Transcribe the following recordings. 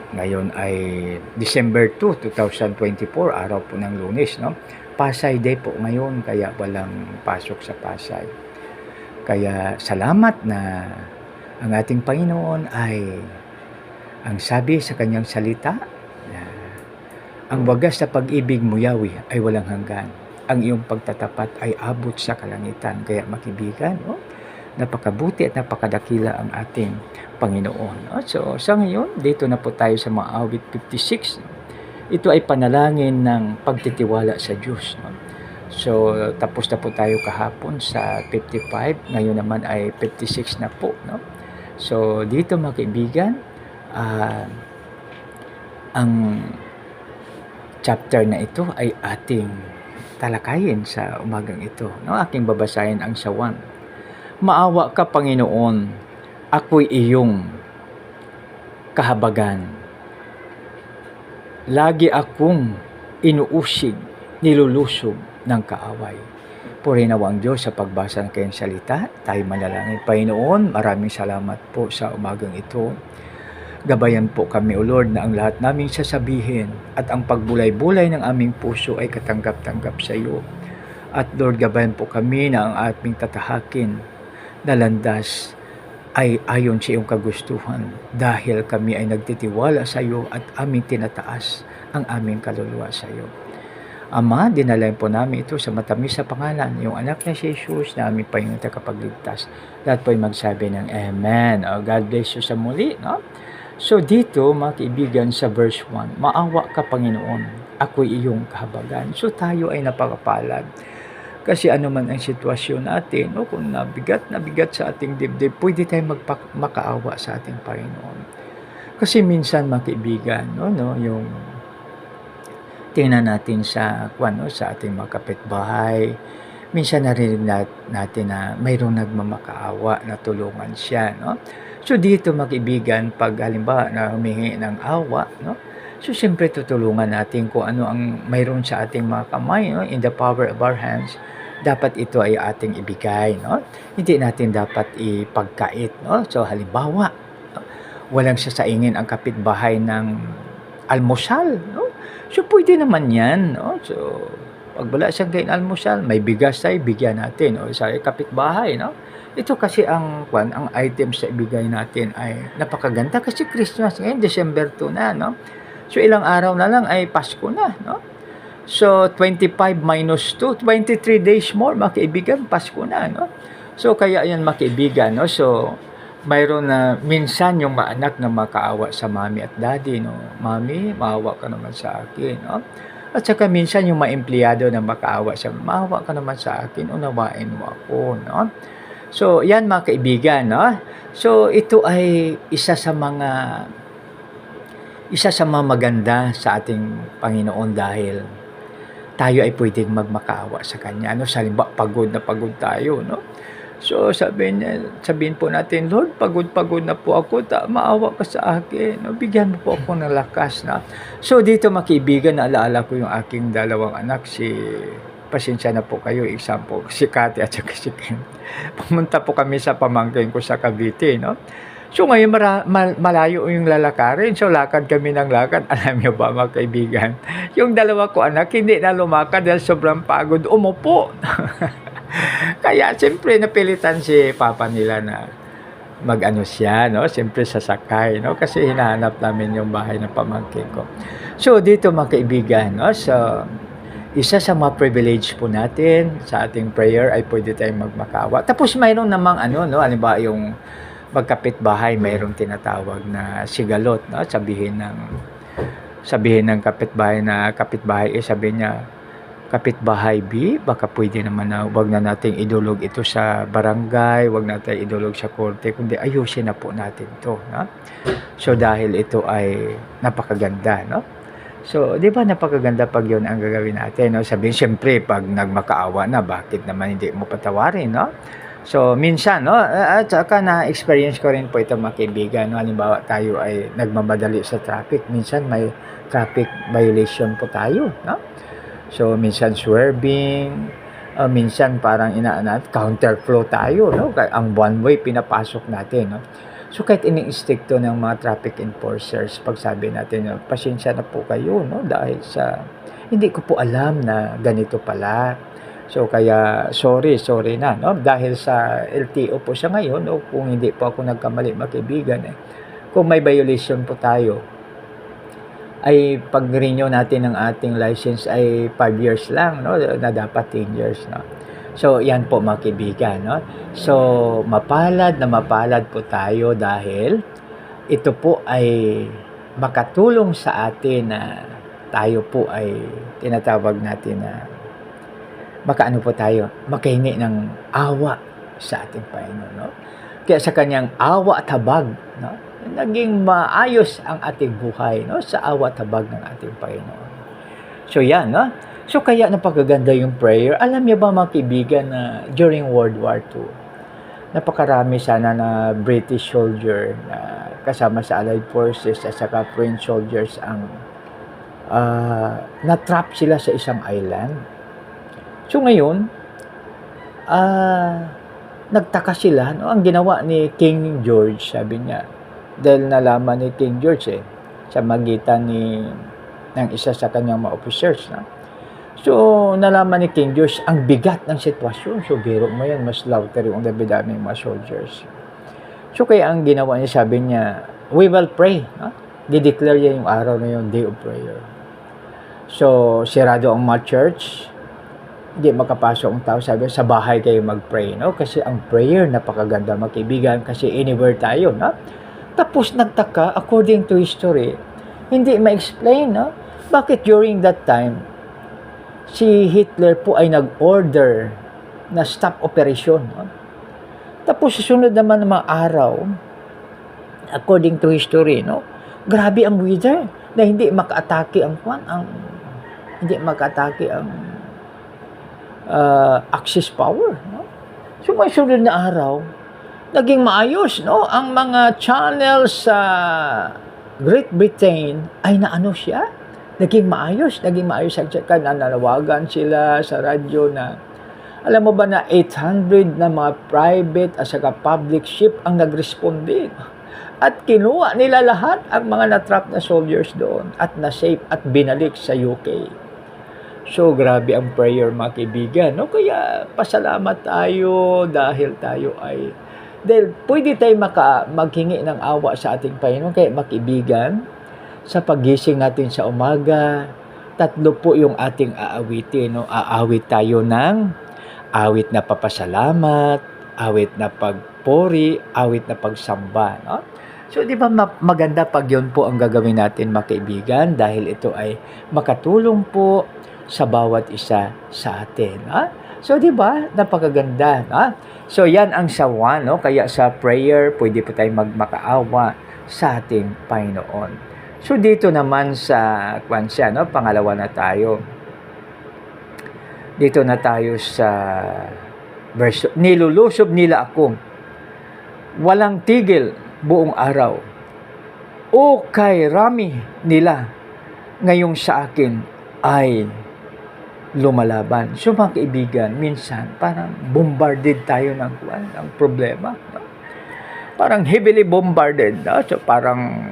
Ngayon ay December 2, 2024, araw po ng Lunes, no? Pasay Day po ngayon, kaya walang pasok sa Pasay. Kaya salamat na ang ating Panginoon ay ang sabi sa kanyang salita na ang wagas sa pag-ibig mo, Yahweh, ay walang hanggan. Ang iyong pagtatapat ay abot sa kalangitan. Kaya makibigan, no? Napakabuti at napakadakila ang ating Panginoon. So sa ngayon, dito na po tayo sa mga awit 56. Ito ay panalangin ng pagtitiwala sa Diyos. No? So tapos na po tayo kahapon sa 55. Ngayon naman ay 56 na po. No? So dito mga kaibigan, ang chapter na ito ay ating talakayin sa umagang ito. No? Aking babasahin ang sa 1. Maawa ka, Panginoon, ako'y iyong kahabagan. Lagi akong inuusig, nilulusog ng kaaway. Purihin nawa ang Diyos sa pagbasa ng kanyang salita. Tayo manalangin. Panginoon, maraming salamat po sa umagang ito. Gabayan po kami, O Lord, na ang lahat naming sasabihin at ang pagbulay-bulay ng aming puso ay katanggap-tanggap sa iyo. At Lord, gabayan po kami na ang aming tatahakin na landas ay ayon sa iyong kagustuhan dahil kami ay nagtitiwala sa iyo at aming tinataas ang aming kaluluwa sa iyo. Ama, dinalayan po namin ito sa matamis sa pangalan, yung anak niya si Jesus na aming Panginoon tagapagligtas. Lahat po ay magsabi ng Amen. God bless you sa muli. No? So dito, mga kaibigan, sa verse 1, maawa ka, Panginoon, ako'y iyong kahabagan. So tayo ay napakapalad. Kasi ano man ang sitwasyon natin, o kung nabigat sa ating dibdib, pwede tayong makaawa sa ating Panginoon. Kasi minsan, mga kaibigan, yung tingnan natin sa ating mga kapitbahay, minsan narinig natin na mayroong nagmamakaawa na tulungan siya. No? So dito, mga kaibigan, pag halimbawa na humingi ng awa, no? So siyempre tutulungan natin kung ano ang mayroon sa ating mga kamay, no? In the power of our hands. Dapat ito ay ating ibigay, no? Hindi natin dapat ipagkait, no? So halimbawa, no? Walang sasaingin ang kapitbahay ng almusal, no? So pwede naman 'yan, no? So pag wala siyang kain almusal, may bigas tayo, bigyan natin, o sa kapitbahay, no? Ito kasi ang items sa ibigay natin ay napakaganda kasi Christmas ngayon, December 2 na, no? So ilang araw na lang ay Pasko na, no? So, 25 minus 2, 23 days more, mga kaibigan, Pasko na, no? So, kaya yan, mga kaibigan, no? So, mayroon na minsan yung mga anak na makaawa sa mami at daddy, no? Mami, maawa ka naman sa akin, no? At saka minsan yung mga empleyado na makaawa sa maawa ka naman sa akin, unawain mo ako, no? So, yan, mga kaibigan, no? So, ito ay isa sa mga maganda sa ating Panginoon dahil tayo ay pwedeng magmakaawa sa Kanya. No? Halimbawa, pagod na pagod tayo. No? So, sabihin po natin, Lord, pagod na po ako. Maawa ka sa akin. No? Bigyan mo po ako ng lakas. Na. So, dito makibigan, naalala ko yung aking dalawang anak, pasensya na po kayo, example, si Kati at si Ken. Pumunta po kami sa pamangkin ko sa Cavite. No? So ngayon malayo yung lalakarin. So lakad kami ng lakad. Alam niyo ba, mga kaibigan? Yung dalawa ko anak, hindi na lumakad dahil sobrang pagod. Umupo. Kaya siyempre napilitan si papa nila na mag-ano siya, no? Siyempre sasakay, no? Kasi hinahanap namin yung bahay ng pamangkin ko. So dito, mga kaibigan, no? So isa sa mga privilege po natin sa ating prayer ay pwede tayong magmakaawa. Tapos mayroon namang halimbawa yung magkapitbahay, mayroong tinatawag na sigalot, no? Sabihin ng kapitbahay sabihin niya, kapitbahay B, baka pwede naman na wag na nating idulog ito sa barangay, wag natin idulog sa korte, kundi ayusin na po natin to, no? So dahil ito ay napakaganda, no? So, di ba napakaganda pag yun ang gagawin natin, no? Sabihin, siyempre, pag nagmakaawa na, bakit naman hindi mo patawarin, no? So, minsan, no? At saka na-experience ko rin po ito, mga kaibigan, no? Halimbawa, tayo ay nagmamadali sa traffic. Minsan, may traffic violation po tayo, no? So, minsan swerving, minsan parang counterflow tayo, no? Ang one way pinapasok natin, no? So kahit ini-stick to ng mga traffic enforcers, pag sabi natin, pasensya na po kayo, no, dahil sa hindi ko po alam na ganito pala. So kaya sorry na, no, dahil sa LTO po siya ngayon, no, kung hindi po ako nagkamali mga kaibigan, kung may violation po tayo, ay pag-renew natin ng ating license ay 5 years lang, no, na dapat 10 years, no. So yan po mga kaibigan, no. So mapalad po tayo dahil ito po ay makatulong sa atin na tayo po ay tinatawag natin na makaano po tayo, makahingi ng awa sa ating Panginoon, no. Kaya sa kanyang awa at habag, no, naging maayos ang ating buhay, no, sa awa at habag ng ating Panginoon. So yan, no. So kaya napakaganda yung prayer. Alam niyo ba mga kaibigan na during World War II, napakarami sana na British soldier na kasama sa Allied Forces at saka French soldiers ang na-trap sila sa isang island. So ngayon, nagtaka sila, no, ang ginawa ni King George, sabi niya, dahil nalaman ni King George sa magitan ng isa sa kanyang mga officers, no? So nalaman ni King George ang bigat ng sitwasyon. So biro mo yan, mas slaughter yung dami-daming mga soldiers. So kaya ang ginawa niya, sabi niya, we will pray, no? Dideclare niya yung araw na yung day of prayer. So sirado ang mga church, hindi makapasok ang tao, sabi sa bahay kayo mag-pray, no? Kasi ang prayer napakaganda mga kaibigan, kasi anywhere tayo, no? Tapos nagtaka, according to history, hindi ma-explain, no? Bakit during that time si Hitler po ay nag-order na stop operation, no? Tapos susunod naman ng mga araw, according to history, no, grabe ang weather na hindi maka-atake ang Axis power, no? So may sunod na araw, naging maayos, no, ang mga channels sa Great Britain ay naano siya, naging maayos ang check-in, nanawagan sila sa radyo na, alam mo ba na 800 na mga private at saka public ship ang nag-responde at kinuha nila lahat ang mga na-trap na soldiers doon at na-safe at binalik sa UK. So grabe ang prayer mga kaibigan, no? Kaya pasalamat tayo dahil pwede tayo maghingi ng awa sa ating Panginoon. Kaya mga kaibigan, sa paggising natin sa umaga, 3 po yung ating aawitin, no? Aawit tayo ng awit na papasalamat, awit na pagpuri, awit na pagsamba, no? So di ba maganda pag yun po ang gagawin natin mga kaibigan, dahil ito ay makatulong po sa bawat isa sa atin, ha? So di ba napakaganda, ha? So yan ang sa 1, no? Kaya sa prayer pwede po tayong magmakaawa sa ating Panginoon. So dito naman sa kwansya, no, pangalawa na tayo. Dito na tayo sa verse, nilulusob nila ako walang tigil buong araw. O kay rami nila ngayong sa akin ay lumalaban. So mga kaibigan, minsan parang bombarded tayo ng problema, no? Parang heavily bombarded, no? So parang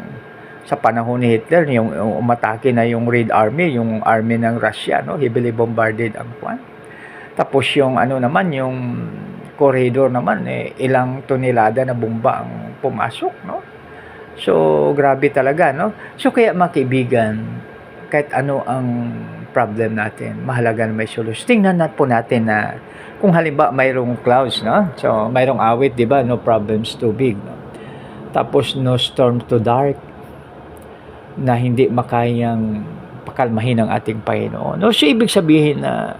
sa panahon ni Hitler, yung umatake na yung Red Army, yung army ng Russia, no? Heavily bombarded ang kwan. Tapos yung naman, yung corridor naman, ilang tonelada na bomba ang pumasok, no? So grabe talaga, no? So kaya mga kaibigan, kahit ano ang problem natin, mahalaga na may solusyon. Tingnan po natin na kung halimbawa mayroong clouds, no? So mayroong awit, di ba? No problems too big, no? Tapos no storm too dark, na hindi makayang pakalmahin ng ating Panginoon. No, so ibig sabihin na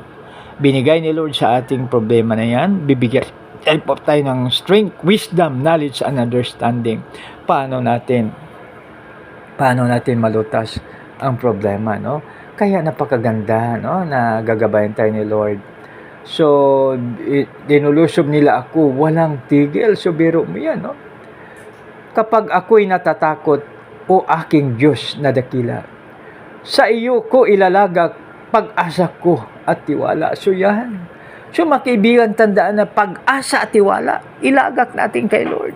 binigay ni Lord sa ating problema na yan, bibigyan tayo ng strength, wisdom, knowledge, and understanding. Paano natin malutas ang problema, no? Kaya napakaganda, no, na gagabayan tayo ni Lord. So dinulusob nila ako walang tigil. So biro mo yan, no? Kapag ako'y natatakot, o aking Diyos na dakila, sa iyo ko ilalagak pag-asa ko at tiwala. So yan. So mga kaibigan, tandaan na pag-asa at tiwala, ilagak natin kay Lord.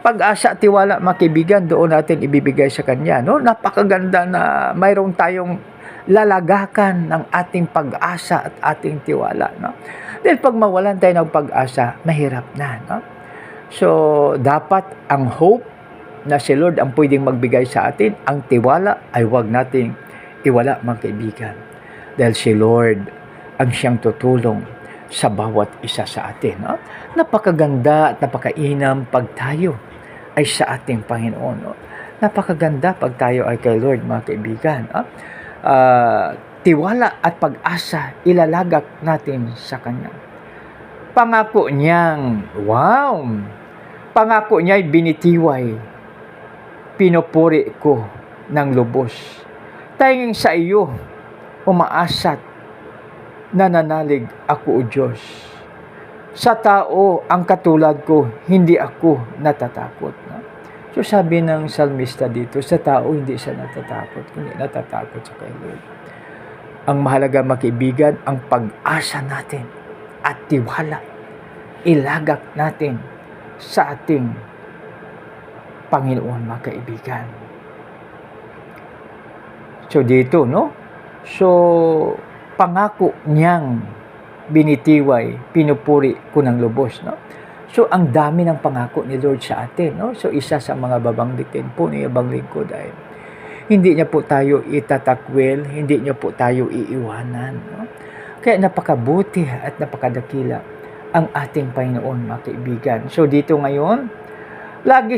pag-asa at tiwala, mga kaibigan, doon natin ibibigay sa Kanya. No? Napakaganda na mayroon tayong lalagakan ng ating pag-asa at ating tiwala. No? Dahil pag mawalan tayo ng pag-asa, mahirap na. No? So, dapat ang hope na si Lord ang pwedeng magbigay sa atin, ang tiwala ay huwag nating iwala, mga kaibigan. Dahil si Lord ang siyang tutulong sa bawat isa sa atin. No? Napakaganda at napakainam pag tayo ay sa ating Panginoon. No? Napakaganda pag tayo ay kay Lord, mga kaibigan. No? Tiwala at pag-asa ilalagak natin sa Kanya. Pangako niyang, pangako niya'y binitiway, pinupuri ko ng lubos. Tanging sa iyo, umaasat, nananalig ako, O Diyos. Sa tao, ang katulad ko, hindi ako natatakot. No? So sabi ng salmista dito, sa tao, hindi siya natatakot, kundi natatakot sa kay Lord. Ang mahalaga, mga kaibigan, ang pag-asa natin at tiwala, ilagak natin sa ating Panginoon, mga kaibigan. So dito, no? So, pangako niyang binitiway, pinupuri ko ng lubos, no? So, ang dami ng pangako ni Lord sa atin, no? So, isa sa mga babanggitin po ni Abang Lingkod ay hindi niya po tayo itatakwil, hindi niya po tayo iiwanan, no? Kaya napakabuti at napakadakila ang ating Panginoon, mga kaibigan. So, dito ngayon, lagi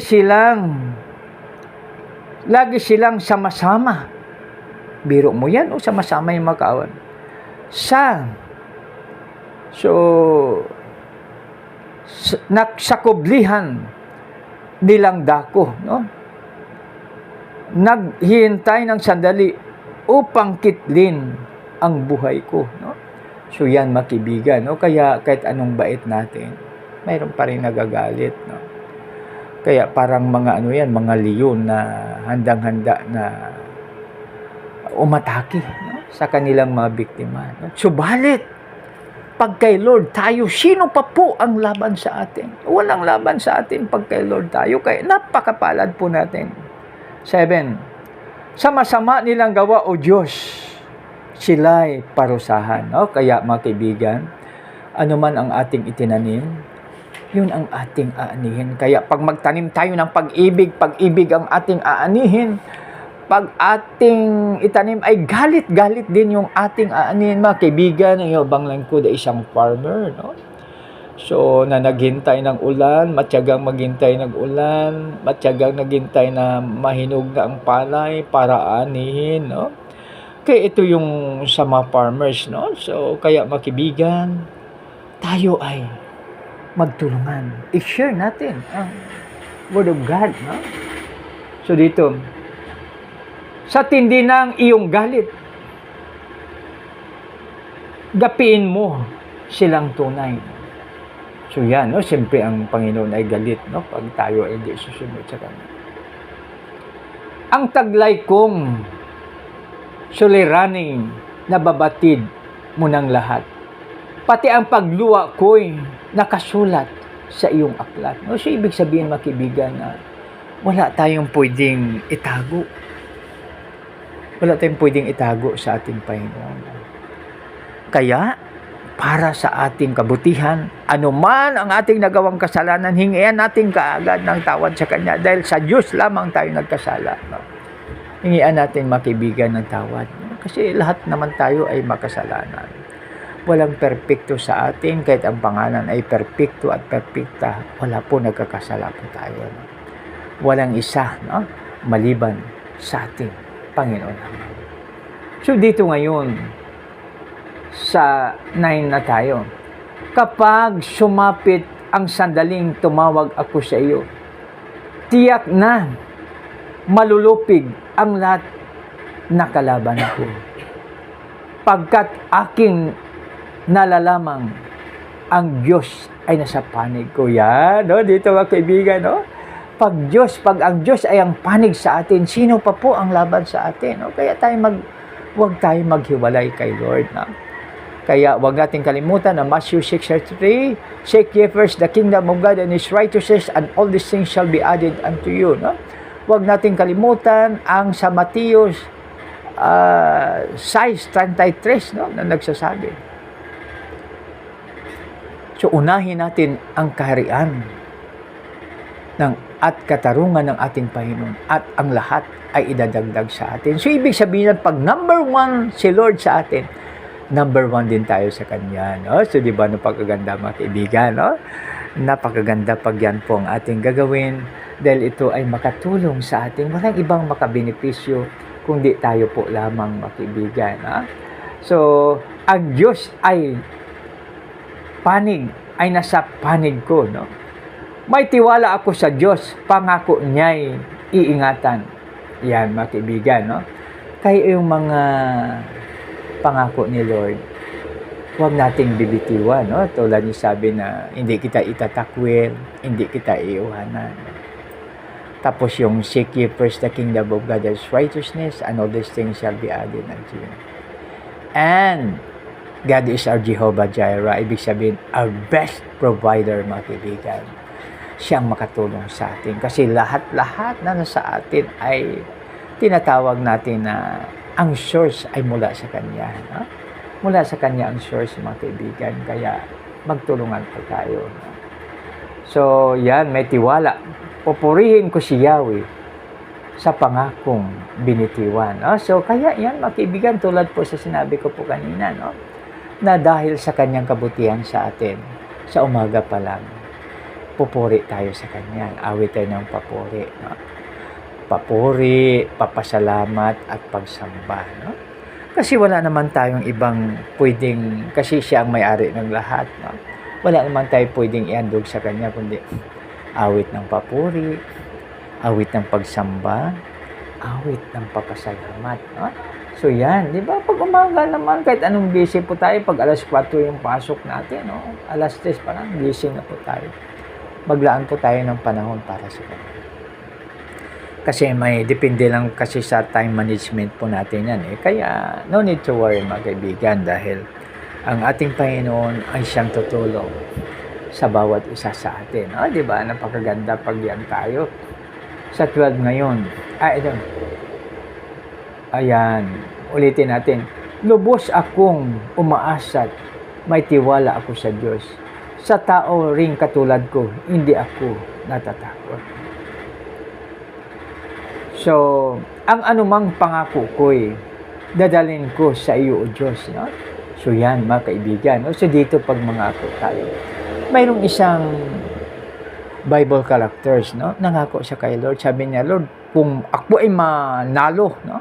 silang sama-sama. Biro mo yan o sama-sama yung mga kaawan. Sa kublihan nilang dako, no? Naghihintay ng sandali upang kitlin ang buhay ko, no? So yan, mga kaibigan, no? Kaya kahit anong bait natin, mayroon pa rin nagagalit, no? Kaya parang mga mga leon na handang-handa na umatake, no? Sa kanilang mga biktima, no? Subalit, pag kay Lord tayo, sino pa po ang laban sa atin? Walang laban sa atin pag kay Lord tayo, kaya napakapalad po natin. 7. Sa masama nilang gawa, O Diyos, sila'y parusahan. No? Kaya, mga kaibigan, ano man ang ating itinanim, yun ang ating aanihin. Kaya pag magtanim tayo ng pag-ibig ang ating aanihin. Pag ating itanim ay galit din yung ating aanihin, mga kaibigan. Ang Abang Lingkod ay isang farmer, no? So, na naghintay ng ulan, matyagang maghintay ng ulan, matyagang naghintay na mahinog na ang palay para aanihin, no? Kaya ito yung sa mga farmers, no? So, kaya, mga kaibigan, tayo ay magtulungan. I-share natin ang Word of God, no? So, dito, sa tindi ng iyong galit, gapiin mo silang tunay. So yan, no? Siyempre ang Panginoon ay galit, no? Pag tayo ay hindi susunod sa Kanya. Ang taglay kong suliraning nababatid mo ng lahat. Pati ang pagluwa ko'y nakasulat sa iyong aklat. No? So ibig sabihin, mga kaibigan, na wala tayong pwedeng itago. Wala tayong pwedeng itago sa ating Panginoon. Kaya, para sa ating kabutihan, anuman ang ating nagawang kasalanan, hingian natin kaagad ng tawad sa Kanya dahil sa Diyos lamang tayo nagkasala. No? Hingian natin, mga kaibigan, ng tawad. No? Kasi lahat naman tayo ay makasalanan. Walang perpekto sa atin, kahit ang pangalan ay perpekto at perpekta, wala po, nagkakasala po tayo. No? Walang isa, no? Maliban sa ating Panginoon. So dito ngayon, sa 9 na tayo. Kapag sumapit ang sandaling tumawag ako sa iyo, tiyak na malulupig ang lahat na kalaban ko. Pagkat aking nalalamang ang Diyos ay nasa panig ko. Yan, no? Dito, mga kaibigan, no? Pag ang Diyos ay ang panig sa atin, sino pa po ang laban sa atin? No? Kaya huwag tayo maghiwalay kay Lord. No? Kaya wag nating kalimutan na Matthew 6:33, seek ye first the kingdom of God and His righteousness, and all these things shall be added unto you. No? Wag nating kalimutan ang sa Matthew 6:33, no? na nagsasabi. So unahin natin ang kaharian at katarungan ng ating Panginoon, at ang lahat ay idadagdag sa atin. So ibig sabihin, pag number 1 si Lord sa atin, number 1 din tayo sa Kanya. No? So di ba, napakaganda mga kaibigan, no? Napakaganda pag yan po ang ating gagawin, dahil ito ay makatulong sa atin. Walang ibang makabenepisyo kundi tayo po lamang mga kaibigan. No? So ang Diyos ay panig, ay nasa panig ko. No? May tiwala ako sa Diyos, pangako niya'y iingatan. Yan mga kaibigan. No? Kaya yung mga pangako ni Lord, huwag nating bibitiwan. No? Tulad niya sabi na hindi kita itatakwil, hindi kita iiwanan. Tapos yung seek ye first the kingdom of God and His righteousness, and all these things shall be added unto you. And God is our Jehovah Jireh. Ibig sabihin, our best provider mga kaibigan. Siyang makatulong sa atin. Kasi lahat-lahat na nasa atin ay tinatawag natin na ang source ay mula sa Kanya. No? Mula sa Kanya ang source, mga kaibigan. Kaya magtulungan po tayo. No? So, yan, may tiwala. Pupurihin ko si Yahweh sa pangakong binitiwan. No? So, kaya yan, mga kaibigan, tulad po sa sinabi ko po kanina, no? na dahil sa Kanyang kabutihan sa atin, sa umaga pa lang, pupuri tayo sa Kanya. Awit tayo ng papuri. No? Papuri, papasalamat, at pagsamba. No? Kasi wala naman tayong ibang pwedeng, kasi siya ang may-ari ng lahat. No? Wala naman tayo pwedeng iandog sa Kanya, kundi awit ng papuri, awit ng pagsamba, awit ng papasalamat. No? So yan, di ba? Pag umaga naman, kahit anong gising po tayo, pag alas 4 yung pasok natin, no? alas 3 pa lang, gising na po tayo. Maglaan po tayo ng panahon para sa Kanya. Kasi may depende lang kasi sa time management po natin yan. Kaya no need to worry mga kaibigan, dahil ang ating Panginoon ay siyang tutulong sa bawat isa sa atin. Di ba? Napakaganda pag yan tayo. Sa 12 ngayon. Ayan. Ulitin natin. Lubos akong umaasat, may tiwala ako sa Diyos. Sa tao ring katulad ko, hindi ako natatakot. So, ang anumang pangako ko'y dadalhin ko sa iyo, O Diyos. No? So, yan, mga kaibigan. No? So, dito pag mangako tayo, mayroong isang Bible characters, no? Nangako siya kay Lord. Sabi niya, Lord, kung ako ay manalo, no?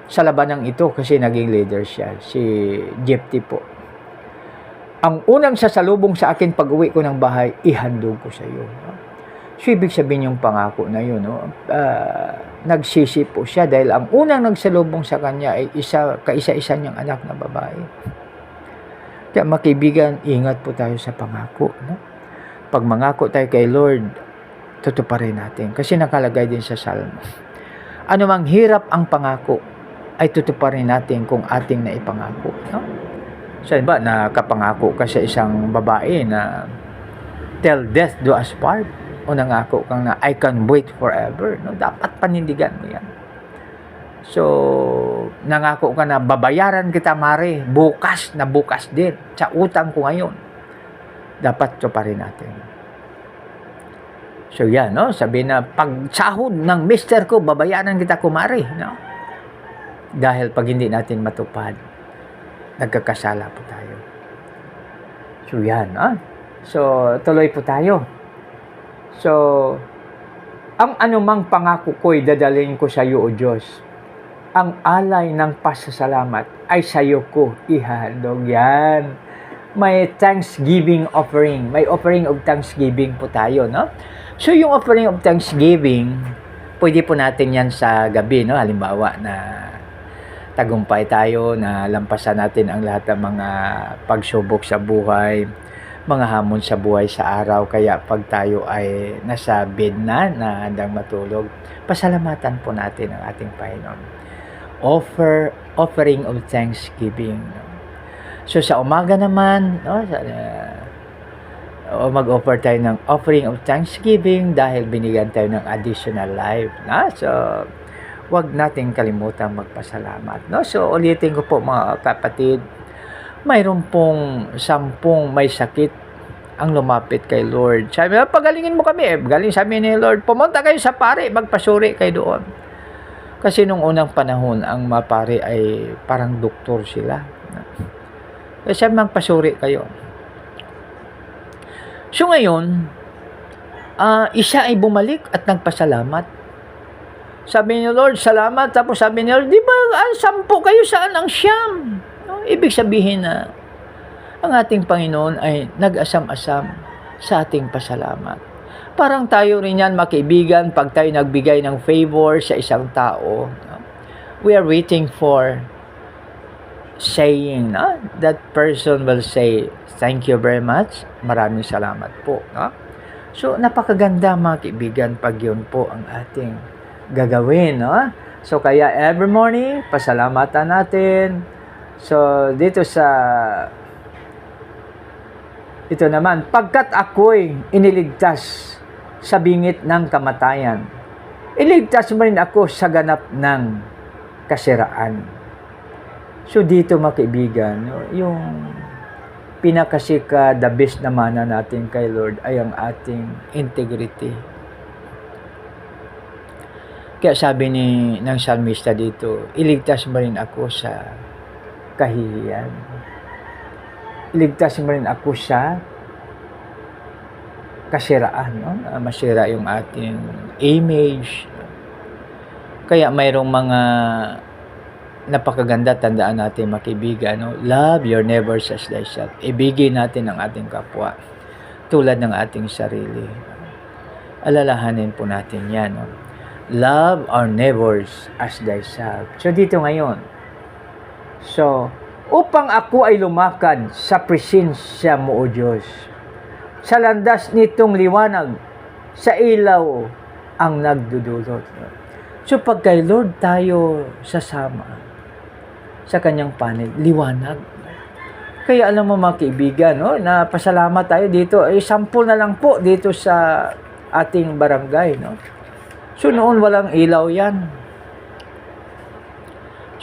sa labanang ito, kasi naging leader siya, si Jephthah po. Ang unang sasalubong sa akin pag-uwi ko ng bahay, ihandog ko sa iyo. No? So, ibig sabihin yung pangako na yun, no? Nagsisi po siya dahil ang unang nagsalubong sa kanya ay kaisa-isa niyang anak na babae. Kaya makaibigan, ingat po tayo sa pangako. No? Pag mangako tayo kay Lord, tutuparin natin. Kasi nakalagay din sa Salmo. Ano mang hirap ang pangako, ay tutuparin natin kung ating naipangako. No? So, ba, nakapangako ka sa isang babae na till death do us part, o nangako kang na I can wait forever, no? Dapat panindigan mo yan. So, nangako ka na babayaran kita, mare, bukas na bukas din, sa utang ko ngayon. Dapat tuparin natin. So, yan, no? Sabi na, pag sahod ng mister ko, babayaran kita, kumare, no? Dahil pag hindi natin matupad, nagkakasala po tayo. So, yan, no? So, tuloy po tayo. So, ang anumang pangako ko'y dadalhin ko sa iyo, O Diyos. Ang alay ng pasasalamat ay sa iyo ko ihahandog. Yan. May thanksgiving offering. May offering of thanksgiving po tayo, no? So, yung offering of thanksgiving, pwede po natin yan sa gabi, no? Halimbawa na tagumpay tayo, na lampasan natin ang lahat ng mga pagsubok sa buhay, mga hamon sa buhay sa araw. Kaya pag tayo ay nasa bed na handang matulog, pasalamatan po natin ang ating Panginoon. Offering of thanksgiving. So sa umaga naman, no, mag-offer tayo ng offering of thanksgiving dahil binigyan tayo ng additional life. No? So, wag nating kalimutan magpasalamat. No? So, ulitin ko po mga kapatid, mayroon pong 10 may sakit ang lumapit kay Lord. Sabi, pagalingin mo kami. Galing sabi ni Lord, pumunta kayo sa pare, magpasuri kayo doon. Kasi nung unang panahon, ang mapare ay parang doktor sila. Kasi magpasuri kayo. So ngayon, isa ay bumalik at nagpasalamat. Sabi ni Lord, salamat. Tapos sabi ni Lord, di ba 10 kayo, saan ang 9? No? Ibig sabihin na ang ating Panginoon ay nag-asam-asam sa ating pasalamat. Parang tayo rin yan, makaibigan, pag tayo nagbigay ng favor sa isang tao, no? We are waiting for saying, no? That person will say, thank you very much, maraming salamat po. No? So, napakaganda mga kaibigan pag yun po ang ating gagawin. No? So, kaya every morning, pasalamatan natin. So, dito sa ito naman, pagkat ako'y iniligtas sa bingit ng kamatayan, iligtas mo rin ako sa ganap ng kasiraan. So dito mga kaibigan, yung pinakasika, the best naman na natin kay Lord ay ang ating integrity. Kaya sabi ng salmista dito, iligtas mo rin ako sa kahihiyan. Iligtas mo rin ako sa kasiraan, no? Masira yung ating image. Kaya mayroong mga napakaganda, tandaan natin mga kaibigan, no? Love your neighbors as thyself. Ibigay natin ang ating kapwa tulad ng ating sarili. Alalahanin po natin yan. No? Love our neighbors as thyself. So dito ngayon, so upang ako ay lumakad sa presensya mo, O Diyos, sa landas nitong liwanag, sa ilaw ang nagdudulot. So pag kay Lord tayo sasama sa kanyang panel, liwanag. Kaya alam mo mga kaibigan, no, na pasalamat tayo dito, ay 10 na lang po dito sa ating barangay. No? So noon walang ilaw yan.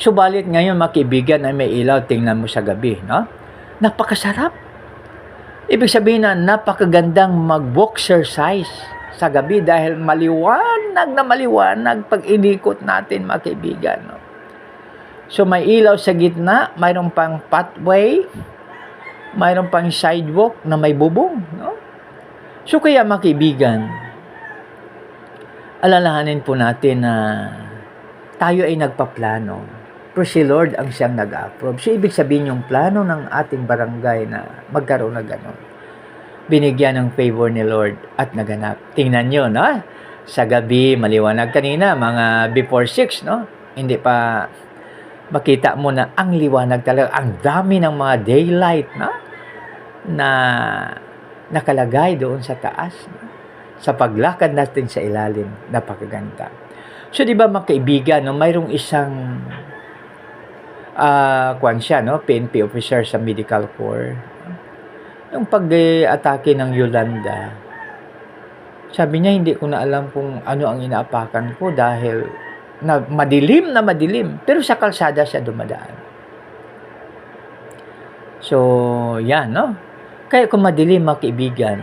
Subalit ngayon mga kaibigan ay may ilaw, tingnan mo sa gabi. No? Napakasarap. Ibig sabihin na napakagandang mag-exercise sa gabi dahil maliwanag na maliwanag pag inikot natin mga kaibigan. No? So may ilaw sa gitna, mayroon pang pathway, mayroon pang sidewalk na may bubong. No? So kaya mga kaibigan, alalahanin po natin na tayo ay nagpaplano. Pero si Lord ang siyang nag-approve. So, ibig sabihin yung plano ng ating barangay na magkaroon na gano'n. Binigyan ng favor ni Lord at naganap. Tingnan nyo, no? Sa gabi, maliwanag kanina, mga before 6, no? Hindi pa makita mo na ang liwanag talaga. Ang dami ng mga daylight, no? Na nakalagay doon sa taas. No? Sa paglakad natin sa ilalim, napakaganda. So, di ba mga kaibigan, no? Mayroong isang PNP officer sa medical corps. Yung pag-atake ng Yolanda, sabi niya, hindi ko na alam kung ano ang inaapakan ko dahil madilim. Pero sa kalsada siya dumadaan. So, yan, no? Kaya kung madilim, mga kaibigan,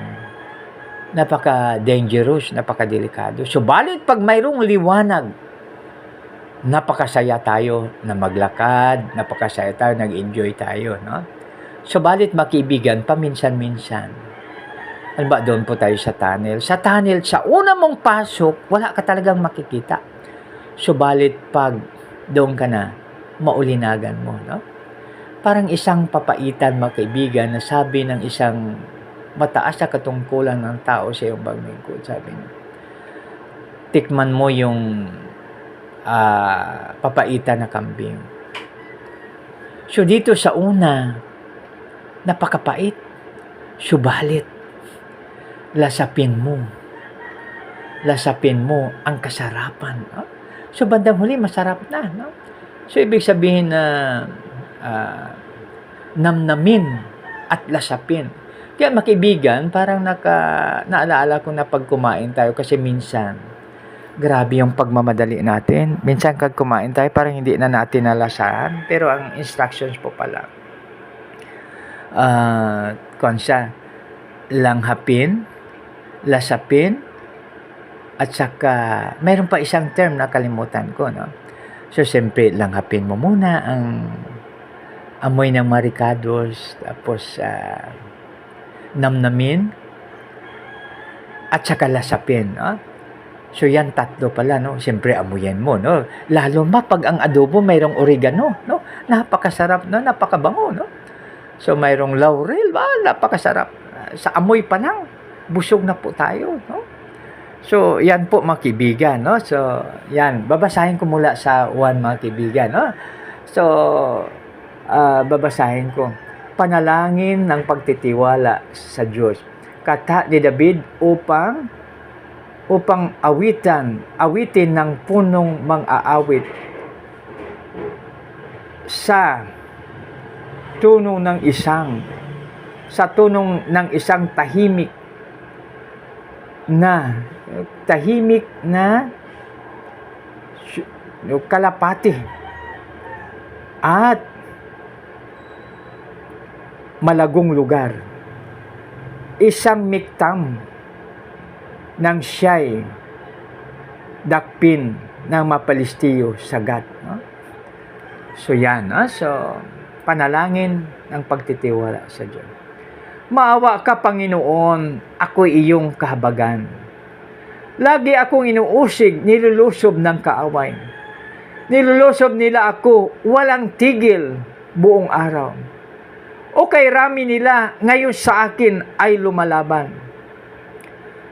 napaka-dangerous, napaka-delikado. So, balit pag mayroong liwanag, napakasaya tayo na maglakad, napakasaya tayo, nag-enjoy tayo, no? So, balit makibigan, paminsan-minsan. Ano ba, doon po tayo sa tunnel. Sa tunnel, sa una mong pasok, wala ka talagang makikita. So, balit pag doon ka na, maulinagan mo, no? Parang isang papaitan, makaibigan, na sabi ng isang mataas na katungkulan ng tao sa iyong paglingkod. Sabi niya, tikman mo yung papaitan na kambing. So dito sa una, napakapait. Subalit, lasapin mo ang kasarapan. No? So bandang huli, masarap na. No? So ibig sabihin na namnamin at lasapin. Kaya mga kaibigan, parang naalaala ko na pag kumain tayo kasi minsan, grabe yung pagmamadali natin. Minsan kag kumain tayo, parang hindi na natin nalasahan. Pero ang instructions po pala, konsya, langhapin, lasapin, at saka, mayroon pa isang term na kalimutan ko, no? So, siyempre, langhapin mo muna ang amoy ng maricados, tapos, namnamin, at saka lasapin, no? So, yan tatlo pala, no? Siyempre, amuyan mo, no? Lalo ma pag ang adobo mayroong oregano, no? Napakasarap, no? Napakabango, no? So, mayroong laurel, napakasarap. Sa amoy pa lang, busog na po tayo, no? So, yan po mga kaibigan, no? So, yan. Babasahin ko mula sa 1 mga kaibigan, no? So, babasahin ko. Panalangin ng pagtitiwala sa Diyos. Kata ni David upang awitin ng punong mang-aawit sa tunong ng isang tahimik na kalapati at malagong lugar, isang miktam ng siya'y dakpin ng mapalistiyo sagat, no? So yan, no? So panalangin ng pagtitiwala sa Diyos. Maawa ka, Panginoon, ako'y iyong kahabagan. Lagi akong inuusig, nilulusob ng kaaway. Nilulusob nila ako, walang tigil buong araw. O kay rami nila, ngayon sa akin ay lumalaban.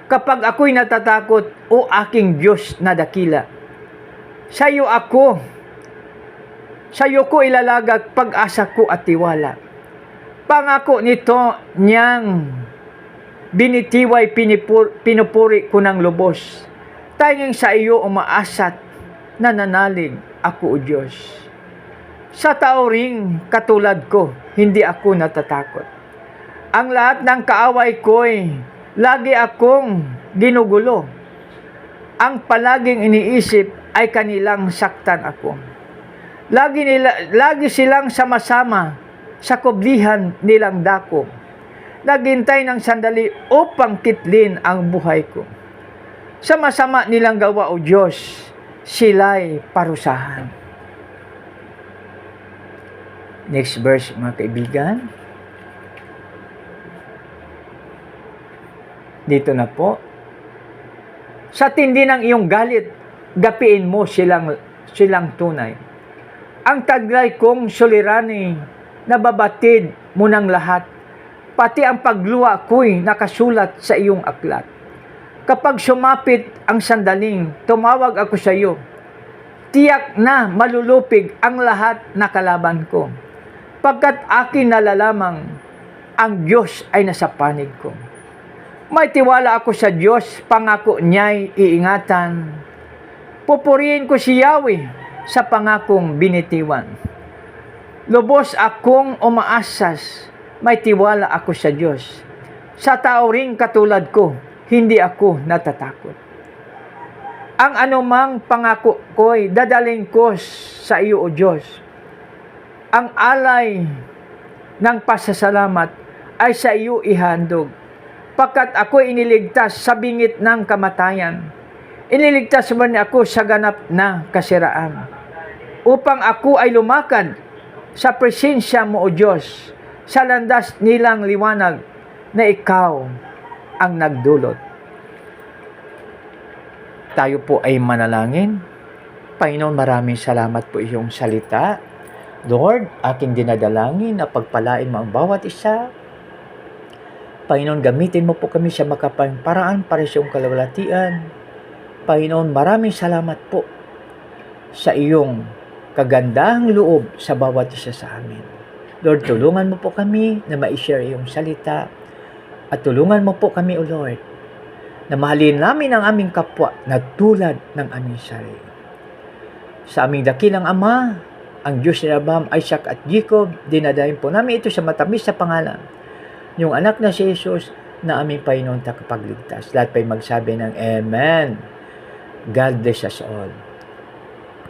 Kapag ako'y natatakot, o aking Diyos na dakila, sa iyo ko ilalagak pag-asa ko at tiwala. Pangako nito niyang binitiway, pinupuri ko ng lubos. Tanging sa iyo umaasat, nananalig ako, O Diyos. Sa tao ring katulad ko, hindi ako natatakot. Ang lahat ng kaaway ko'y lagi akong ginugulo. Ang palaging iniisip ay kanilang saktan ako. Lagi silang sama-sama sa kublihan nilang dako. Naghintay ng sandali upang kitlin ang buhay ko. Sa masama nilang gawa, O Diyos, sila'y parusahan. Next verse, mga kaibigan. Dito na po. Sa tindi ng iyong galit, gapiin mo silang tunay. Ang taglay kong sulirani, nababatid mo ng lahat. Pati ang pagluwa ko'y nakasulat sa iyong aklat. Kapag sumapit ang sandaling, tumawag ako sa iyo. Tiyak na malulupig ang lahat na kalaban ko. Pagkat akin nalalamang, ang Diyos ay nasa panig ko. May tiwala ako sa Diyos, pangako niya'y iingatan. Pupurihin ko si Yahweh sa pangakong binitiwan. Lubos akong umaasas, may tiwala ako sa Diyos. Sa tao ring katulad ko, hindi ako natatakot. Ang anumang pangako ko'y dadaling ko sa iyo, O Diyos. Ang alay ng pasasalamat ay sa iyo ihandog. Pagkat ako'y iniligtas sa bingit ng kamatayan, iniligtas mo niya ako sa ganap na kasiraan. Upang ako ay lumakad sa presensya mo, O Diyos, sa landas nilang liwanag na ikaw ang nagdulot. Tayo po ay manalangin. Panginoon, maraming salamat po iyong salita. Lord, aking dinadalangin na pagpalain mo ang bawat isa. Panginoon, gamitin mo po kami sa makapayang paraan para sa iyong kalawalatian. Panginoon, maraming salamat po sa iyong kagandahang loob sa bawat isa sa amin. Lord, tulungan mo po kami na ma-share iyong salita at tulungan mo po kami, O Lord, na mahalin namin ang aming kapwa na tulad ng aming sarili. Sa aming dakilang Ama ang Diyos ni Abraham, Isaac at Jacob, dinadahin po namin ito sa matamis na pangalan. Yung anak na si Jesus na aming Panginoon tagapagligtas. Lahat pa'y magsabi ng Amen. God bless us all.